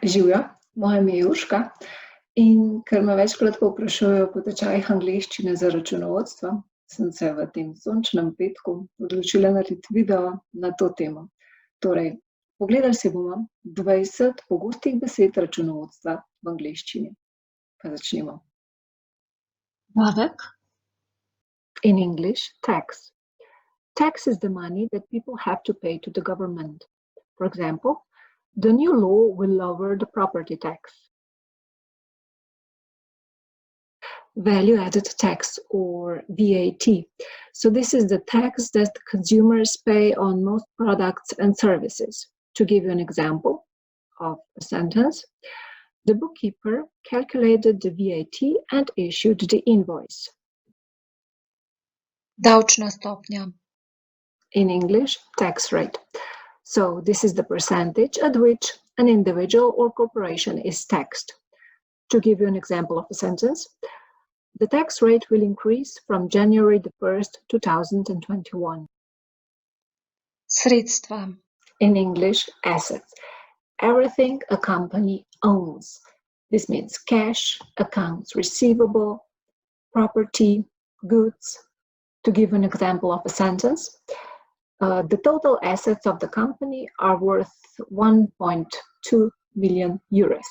Živjo, moje ime je Urška in ker me večkrat povprašujejo po tečajih angleščine za računovodstvo, sem se v tem sončnem petku odločila narediti video na to temo. Torej, pogledali si bomo 20 pogostih besed računovodstva v angleščini. Pa začnimo. DAVEK. In English, tax. Tax is the money that people have to pay to the government. For example, the new law will lower the property tax. Value-added tax, or VAT. So this is the tax that consumers pay on most products and services. To give you an example of a sentence, the bookkeeper calculated the VAT and issued the invoice. DAVČNA stopnja. In English, tax rate. So this is the percentage at which an individual or corporation is taxed. To give you an example of a sentence, the tax rate will increase from January the 1st, 2021. Sredstva. In English, assets. Everything a company owns. This means cash, accounts receivable, property, goods. To give an example of a sentence, the total assets of the company are worth 1.2 million euros.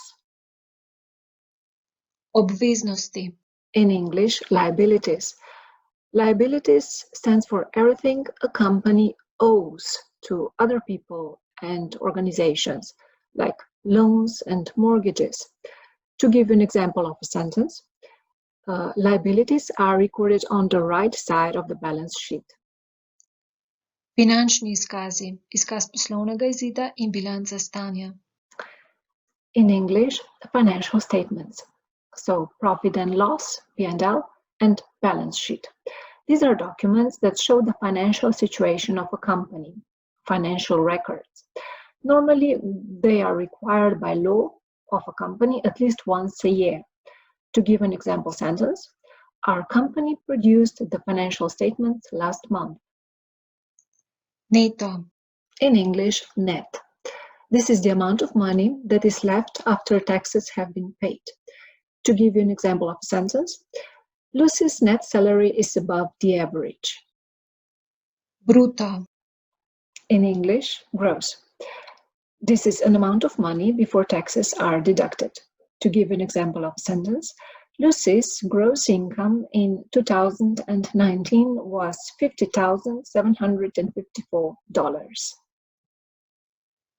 Obveznosti. In English, liabilities. Liabilities stands for everything a company owes to other people and organizations, like loans and mortgages. To give an example of a sentence, liabilities are recorded on the right side of the balance sheet. Finančni izkazi. Izkaz poslovnega izida in bilanca stanja. In English, financial statements. So profit and loss, P&L, and balance sheet. These are documents that show the financial situation of a company, financial records. Normally, they are required by law of a company at least once a year. To give an example sentence, our company produced the financial statements last month. Neto. In English, net. This is the amount of money that is left after taxes have been paid. To give you an example of a sentence, Lucy's net salary is above the average. Bruto. In English, gross. This is an amount of money before taxes are deducted. To give an example of a sentence, Lucy's gross income in 2019 was $50,754.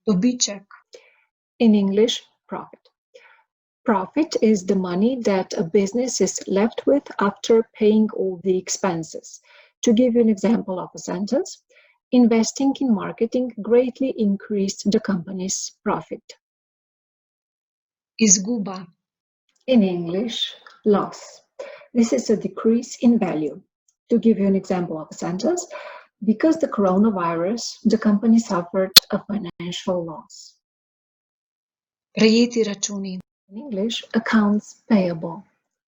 Dobiček. In English, profit. Profit is the money that a business is left with after paying all the expenses. To give you an example of a sentence, investing in marketing greatly increased the company's profit. Izguba. In English, loss. This is a decrease in value. To give you an example of a sentence, because the coronavirus, the company suffered a financial loss. PREJETI računi. In English, accounts payable.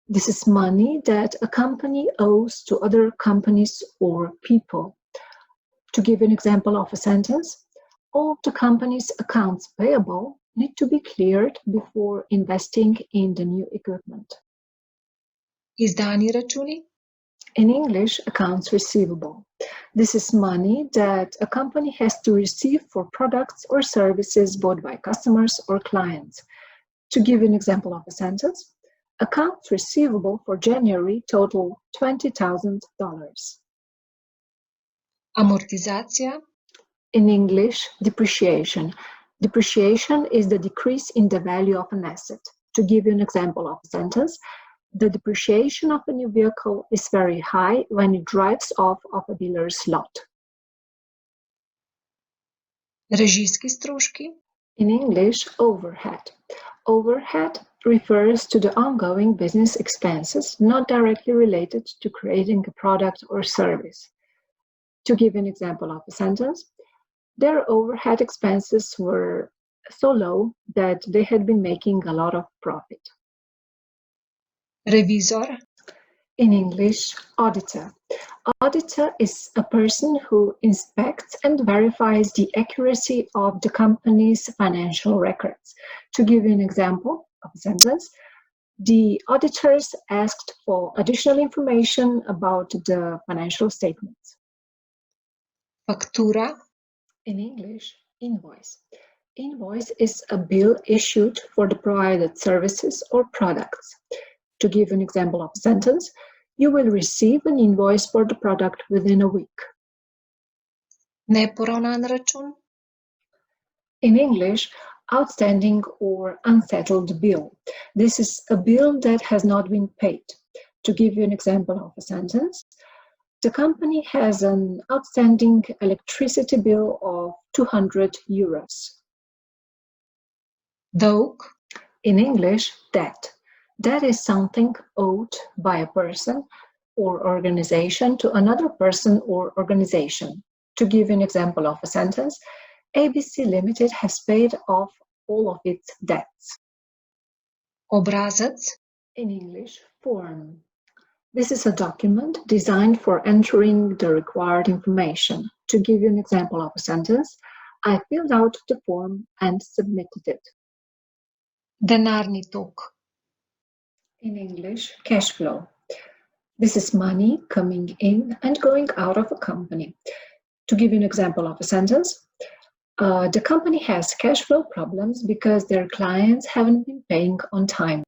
This is money that a company owes to other companies or people. To give an example of a sentence, all the company's accounts payable need to be cleared before investing in the new equipment. IZDANI računi. In English, accounts receivable. This is money that a company has to receive for products or services bought by customers or clients. To give an example of a sentence, accounts receivable for January total $20,000. Amortizacija. In English, depreciation. Depreciation is the decrease in the value of an asset. To give you an example of a sentence, the depreciation of a new vehicle is very high when it drives off of a dealer's lot. REŽIJSKI stroški. In English, overhead. Overhead refers to the ongoing business expenses not directly related to creating a product or service. To give an example of a sentence, their overhead expenses were so low that they had been making a lot of profit. Revizor. In English, auditor. Auditor is a person who inspects and verifies the accuracy of the company's financial records. To give you an example of a sentence, the auditors asked for additional information about the financial statements. FAKTURA. In English, invoice. Invoice is a bill issued for the provided services or products. To give an example of a sentence, you will receive an invoice for the product within a week. NEPORAVNAN račun. In English, outstanding or unsettled bill. This is a bill that has not been paid. To give you an example of a sentence, the company has an outstanding electricity bill of 200 euros. DAVEK. In English, debt. Debt is something owed by a person or organization to another person or organization. To give you an example of a sentence, ABC Limited has paid off all of its debts. Obrazac. In English, form. This is a document designed for entering the required information. To give you an example of a sentence, I filled out the form and submitted it. DENARNI tok. In English, cash flow. This is money coming in and going out of a company. To give you an example of a sentence, the company has cash flow problems because their clients haven't been paying on time.